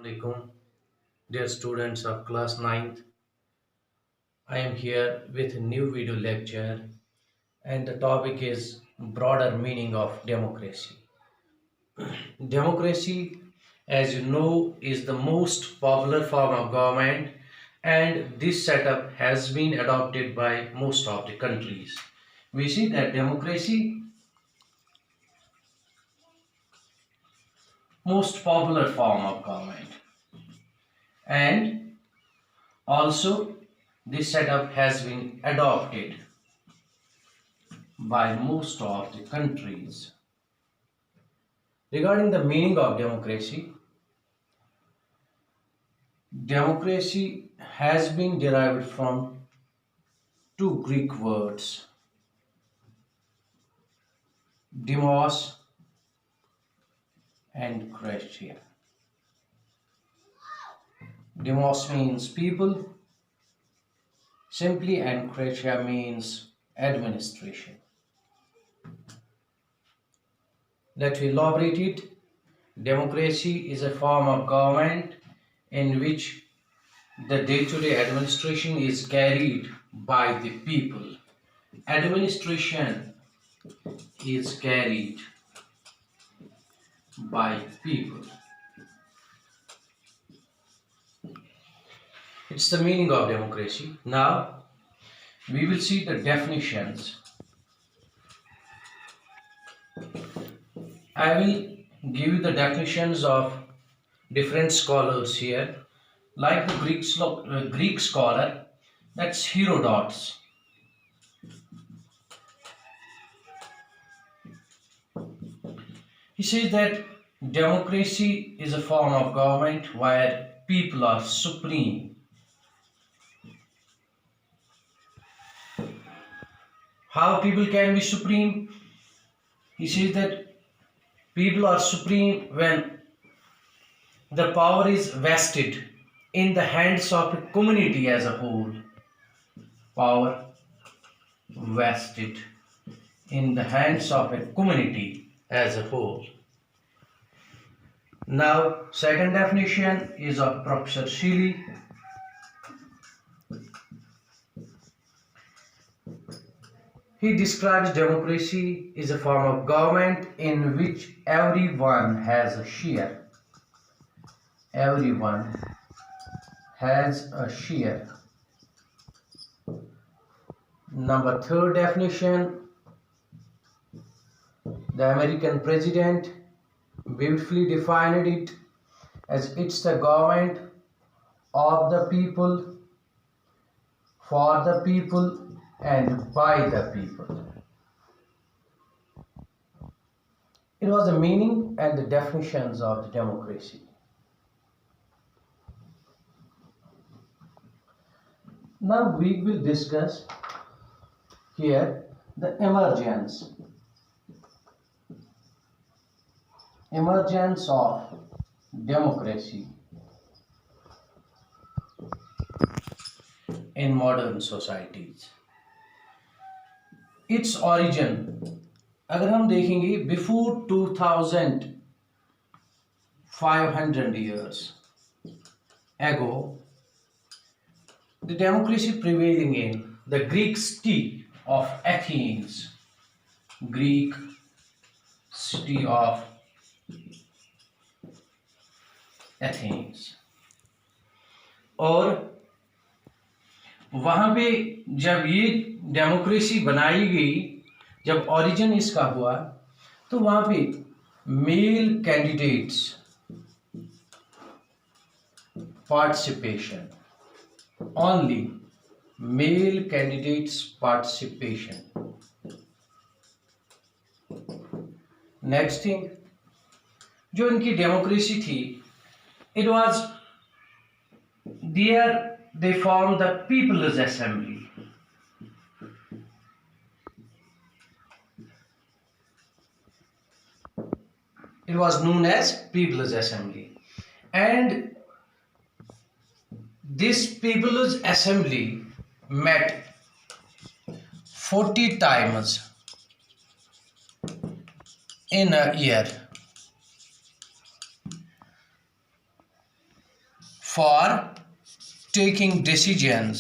Alaikum, dear students of class ninth. I am here with a new video lecture and the topic is broader meaning of democracy. Democracy, as you know, is the most popular form of government and this setup has been adopted by most of the countries. We see that democracy most popular form of government and also this setup has been adopted by most of the countries. Regarding the meaning of democracy, democracy has been derived from two Greek words, demos and kratia. Demos means people simply and kratia means administration. Let me elaborate it. Democracy is a form of government in which the day-to-day administration is carried by the people. Administration is carried by people. It's the meaning of democracy. Now we will see the definitions. I will give you the definitions of different scholars here, like the Greek scholar, that's Herodotus. He says that democracy is a form of government where people are supreme. How people can be supreme? He says that people are supreme when the power is vested in the hands of a community as a whole. Power vested in the hands of a community as a whole. Now, second definition is of Professor Seeley. He describes democracy as a form of government in which everyone has a share. Everyone has a share. Number third definition, the American president beautifully defined it as it's the government of the people, for the people, and by the people. It was the meaning and the definitions of the democracy. Now we will discuss here the emergence of democracy in modern societies. Its origin अगर हम देखेंगे before 2500 years ago, the democracy prevailing in the Greek city of Athens, Greek city of Athens, और वहाँ पे जब ये democracy बनाई गई, जब ओरिजिन इसका हुआ, तो वहाँ पे male candidates participation, only male candidates participation. Next thing, जो इनकी डेमोक्रेसी थी, it was there they formed the People's Assembly. It was known as People's Assembly. And this People's Assembly met 40 times in a year. for taking decisions.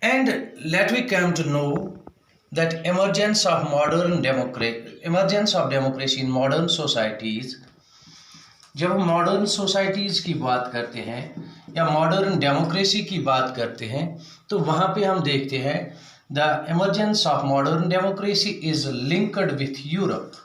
And let we come to know that emergence of democracy in modern societies. जब हम modern societies की बात करते हैं या modern democracy की बात करते हैं तो वहाँ पे हम देखते हैं the emergence of modern democracy is linked with Europe.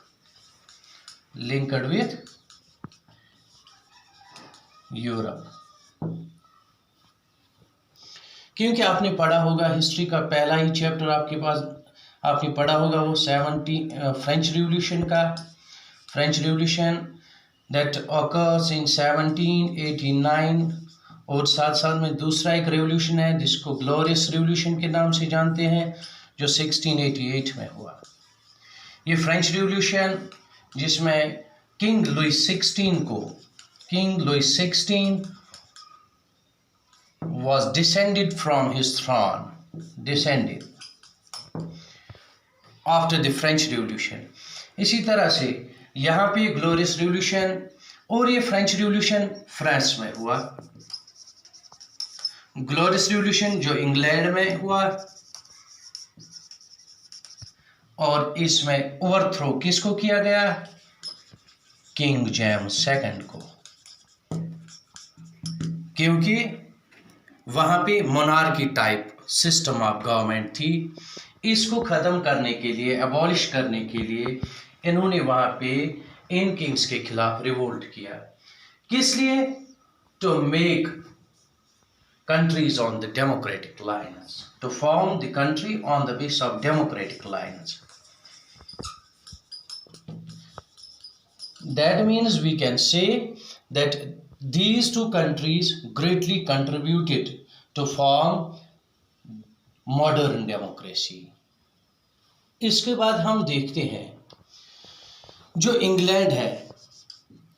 क्योंकि आपने पढ़ा होगा हिस्ट्री का पहला ही चैप्टर आपके पास आपने पढ़ा होगा वो French revolution that occurs in 1789 और साथ साथ में दूसरा एक रेवोल्यूशन है जिसको ग्लोरियस रिवॉल्यूशन के नाम से जानते हैं जो 1688 में हुआ। ये फ्रेंच रिवॉल्यूशन जिसमें king Louis 16 was descended from his throne after the French Revolution। इसी तरह से यहाँ पे ग्लोरियस रिवॉल्यूशन और ये फ्रेंच रिवॉल्यूशन फ्रांस में हुआ। ग्लोरियस रिवॉल्यूशन जो इंग्लैंड में हुआ और इसमें ओवरथ्रो किसको किया गया? किंग जेम्स सेकंड को, क्योंकि वहाँ पे monarchy type system of government थी। इसको ख़त्म करने के लिए, एबॉलिश करने के लिए इन्होंने वहाँ पे इन किंग्स के खिलाफ रिवोल्ट किया। किस लिए? To make countries on the democratic lines, to form the country on the basis of democratic lines. That means we can say that these two countries greatly contributed to form modern democracy. इसके बाद हम देखते हैं जो England है,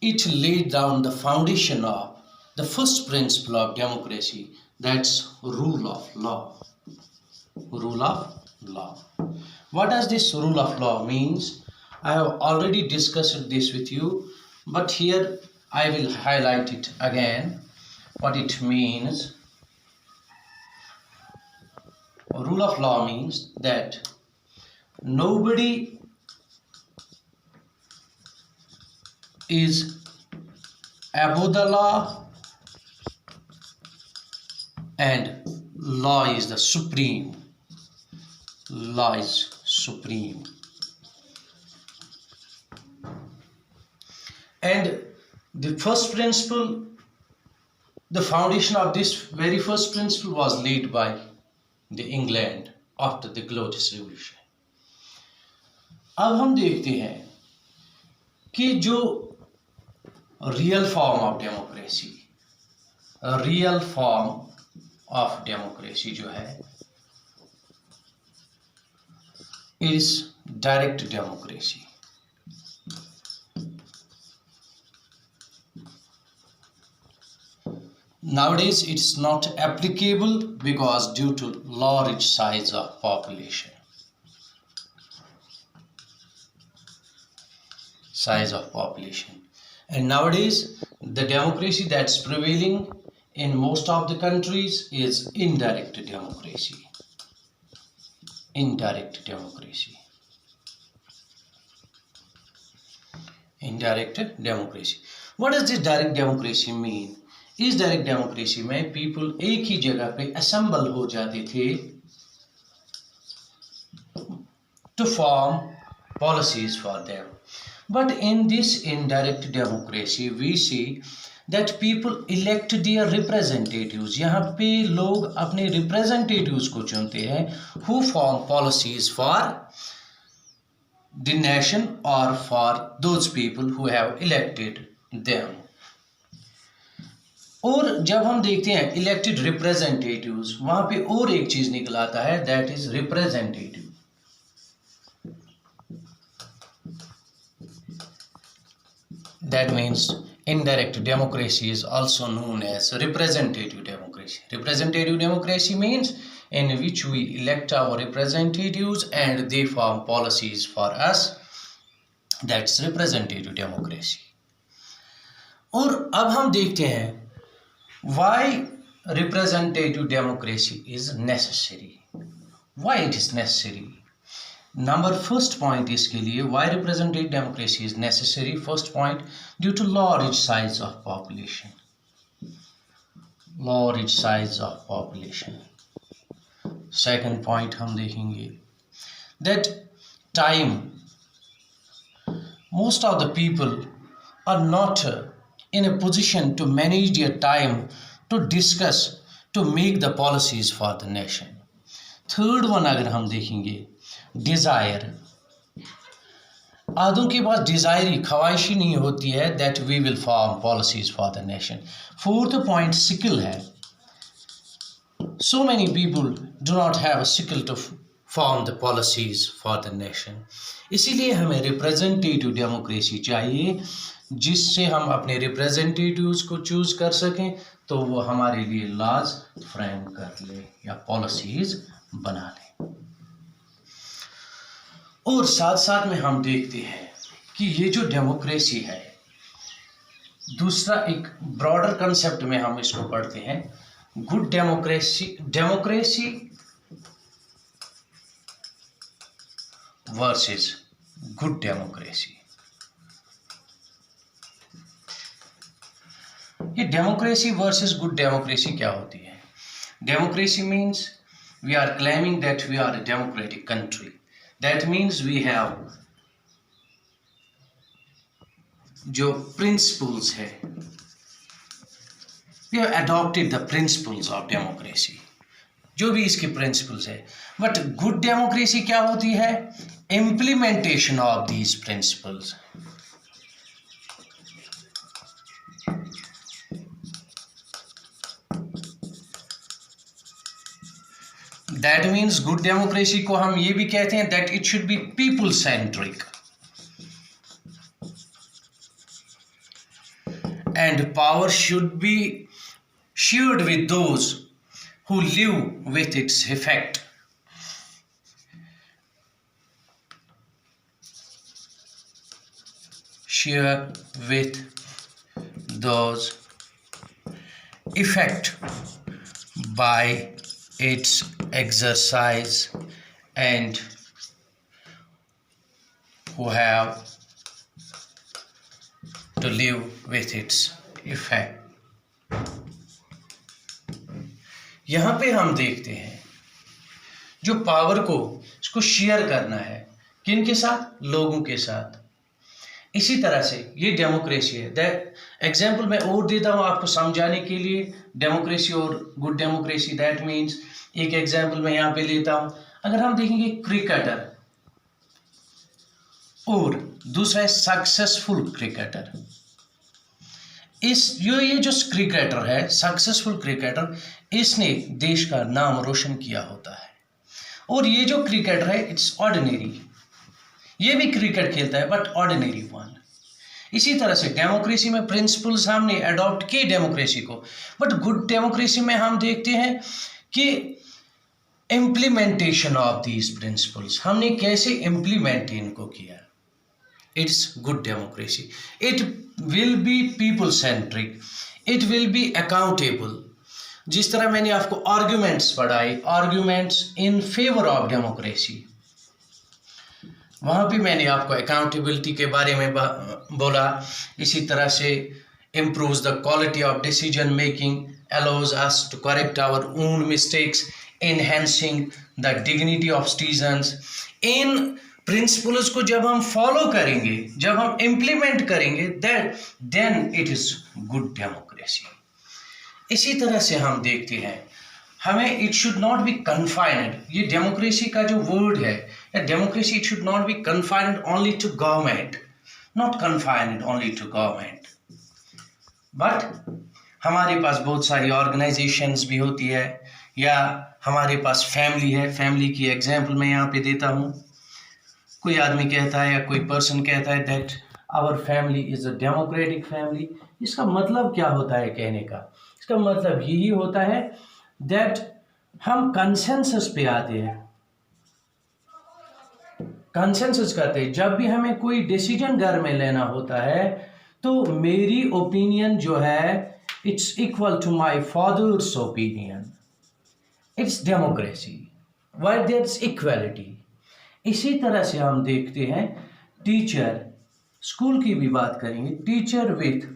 it laid down the foundation of the first principle of democracy, that's rule of law. What does this rule of law means? I have already discussed this with you, but here I will highlight it again what it means. Rule of law means that nobody is above the law and law is the supreme. Law is supreme. And the first principle, the foundation of this very first principle was laid by the England after the Glorious Revolution. अब हम देखते हैं कि जो real form of democracy जो है is direct democracy. Nowadays it's not applicable because due to large size of population. And nowadays the democracy that's prevailing in most of the countries is indirect democracy. Indirect democracy. What does this direct democracy mean? इस direct democracy में people एक ही जगह पे assemble हो जाते थे to form policies for them. But in this indirect democracy we see that people elect their representatives. यहाँ पे लोग अपने रिप्रेजेंटेटिव्स को चुनते हैं who form policies for the nation और for those people who have elected them. और जब हम देखते हैं इलेक्टेड रिप्रेजेंटेटिव्स, वहां पे और एक चीज निकल आता है that is representative. That means indirect democracy is also known as representative democracy. Representative democracy means in which we elect our representatives and they form policies for us that's representative democracy. और अब हम देखते हैं why representative democracy is necessary, why it is necessary. Number first point इसके लिए why representative democracy is necessary. First point, due to large size of population, large size of population. Second point हम देखेंगे that time, most of the people are not in a position to manage their time to discuss, to make the policies for the nation. Third one अगर हम देखेंगे desire, आदों के पास डिज़ायरी ख्वाहिश ही नहीं होती है that we will form policies for the nation. Fourth point skill है, so many people do not have a skill to form the policies for the nation. इसीलिए हमें रिप्रेजेंटेटिव डेमोक्रेसी चाहिए जिससे हम अपने रिप्रेजेंटेटिव्स को चूज कर सकें तो वो हमारे लिए लॉज फ्रेम कर ले या पॉलिसीज बना लें। और साथ साथ में हम देखते हैं कि ये जो डेमोक्रेसी है, दूसरा एक ब्रॉडर कंसेप्ट में हम इसको पढ़ते हैं, good democracy, democracy versus good democracy. ये डेमोक्रेसी वर्सेस गुड डेमोक्रेसी क्या होती है? Democracy means we are claiming that we are a democratic country. That means we have जो principles है, we have adopted the principles of democracy, जो भी इसके principles है। But good democracy क्या होती है? Implementation of these principles. That means good democracy को हम ये भी कहते हैं that it should be people centric and power should be shared with those who live with its effect. Share with those effect by its exercise and who have to live with its effect. यहाँ पे हम देखते हैं जो power को इसको share करना है किन के साथ? लोगों के साथ। इसी तरह से ये डेमोक्रेसी है। दैट एग्जाम्पल मैं और देता हूँ आपको समझाने के लिए डेमोक्रेसी और गुड डेमोक्रेसी। दैट मीन्स एक एग्जाम्पल मैं यहाँ पे लेता हूँ, अगर हम देखेंगे क्रिकेटर और दूसरा है सक्सेसफुल क्रिकेटर। ये जो क्रिकेटर है, सक्सेसफुल क्रिकेटर, इसने देश का नाम रोशन किया होता है। और ये जो क्रिकेटर है इट्स ऑर्डिनरी, ये भी क्रिकेट खेलता है बट ऑर्डिनरी वन। इसी तरह से डेमोक्रेसी में प्रिंसिपल्स हमने अडॉप्ट किए डेमोक्रेसी को, बट गुड डेमोक्रेसी में हम देखते हैं कि इम्प्लीमेंटेशन ऑफ दीज प्रिंसिपल्स, हमने कैसे इम्प्लीमेंट इनको किया। It's good democracy. It will be people centric, it will be accountable. जिस तरह मैंने आपको आर्ग्यूमेंट्स पढ़ाए, arguments in favour of democracy, वहाँ भी मैंने आपको अकाउंटेबिलिटी के बारे में बोला। इसी तरह से improves the quality of decision making, allows us to correct our own mistakes, enhancing the dignity of citizens. In principles को जब हम फॉलो करेंगे, जब हम इम्प्लीमेंट करेंगे, then it is good democracy. इसी तरह से हम देखते हैं हमें it should not be confined, ये डेमोक्रेसी का जो वर्ड है, democracy it should not be confined only to government, not confined only to government, but हमारे पास बहुत सारी ऑर्गेनाइजेशंस भी होती है, या हमारे पास फैमिली है। फैमिली की एग्जांपल मैं यहाँ पे देता हूँ। कोई आदमी कहता है या कोई पर्सन कहता है that our family is a democratic family. इसका मतलब क्या होता है कहने का? इसका मतलब यही होता है दैट हम कंसेंसस पे आते हैं। कंसेंसस करते हैं। जब भी हमें कोई डिसीजन घर में लेना होता है तो मेरी ओपिनियन जो है it's equal to my father's opinion. It's democracy why there is equality. इसी तरह से हम देखते हैं टीचर, स्कूल की भी बात करेंगे, टीचर विथ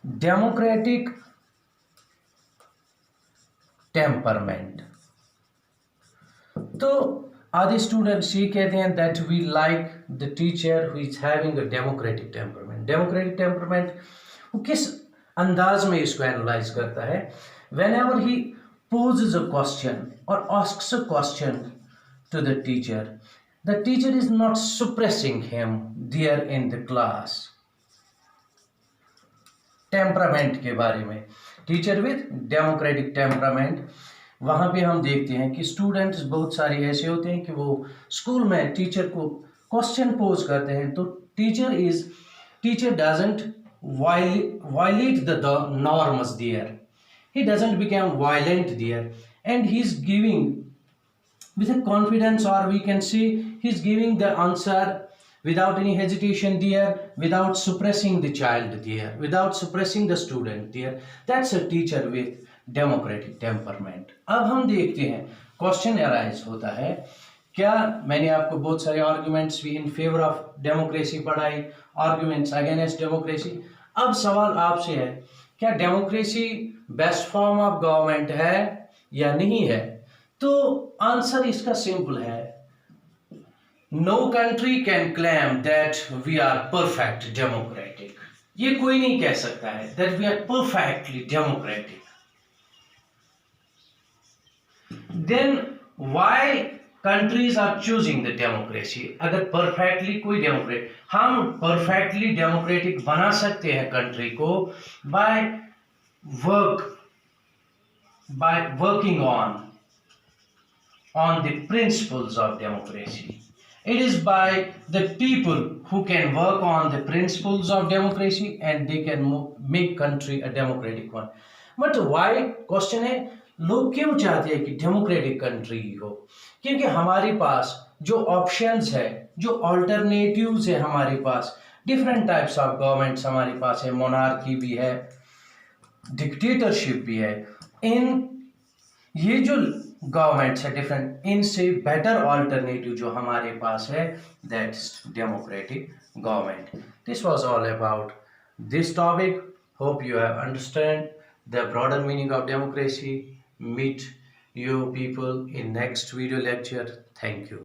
डेमोक्रेटिक टेम्परमेंट। तो आधे स्टूडेंट्स ये कहते हैं that we like the teacher who is having a democratic temperament. Democratic temperament वो किस अंदाज में इसको एनालाइज करता है? Whenever he poses a question or asks a question to the teacher is not suppressing him there in the class. Temperament के बारे में, टीचर विथ डेमोक्रेटिक टेम्परामेंट, वहाँ पे हम देखते हैं कि स्टूडेंट्स बहुत सारे ऐसे होते हैं कि वो स्कूल में टीचर को क्वेश्चन पोज करते हैं तो teacher doesn't violate the norms there. He doesn't become violent there, and he's giving with a confidence, or we can say he's giving the answer without any hesitation there, without suppressing the child there, without suppressing the student there. That's a teacher with democratic temperament. अब हम देखते हैं question arise होता है, क्या मैंने आपको बहुत सारे आर्ग्यूमेंट्स भी इन फेवर ऑफ डेमोक्रेसी पढ़ाई, आर्ग्यूमेंट्स अगेंस्ट डेमोक्रेसी। अब सवाल आपसे है, क्या democracy best form of government है या नहीं है? तो आंसर इसका सिंपल है, no country can claim that we are perfect democratic. ये कोई नहीं कह सकता है that we are perfectly democratic. Then why countries are choosing the democracy? अगर परफेक्टली कोई डेमोक्रेट, हम परफेक्टली डेमोक्रेटिक बना सकते हैं कंट्री को bye working on the principles of democracy. It is by the people who can work on the principles of democracy and they can make country a democratic one. But why? Question है, लोग क्यों चाहते हैं कि democratic country हो? क्योंकि हमारे पास जो ऑप्शंस है, जो ऑल्टरनेटिव्स है हमारे पास, डिफरेंट टाइप्स ऑफ गवर्नमेंट्स हमारे पास है, मोनार्की भी है, डिक्टेटरशिप भी है। इन ये जो गवर्नमेंट्स है डिफरेंट, इनसे बेटर ऑल्टरनेटिव जो हमारे पास है that's democratic government. This was all about this topic. Hope you have understand the broader meaning of democracy. Meet you people in next video lecture. Thank you.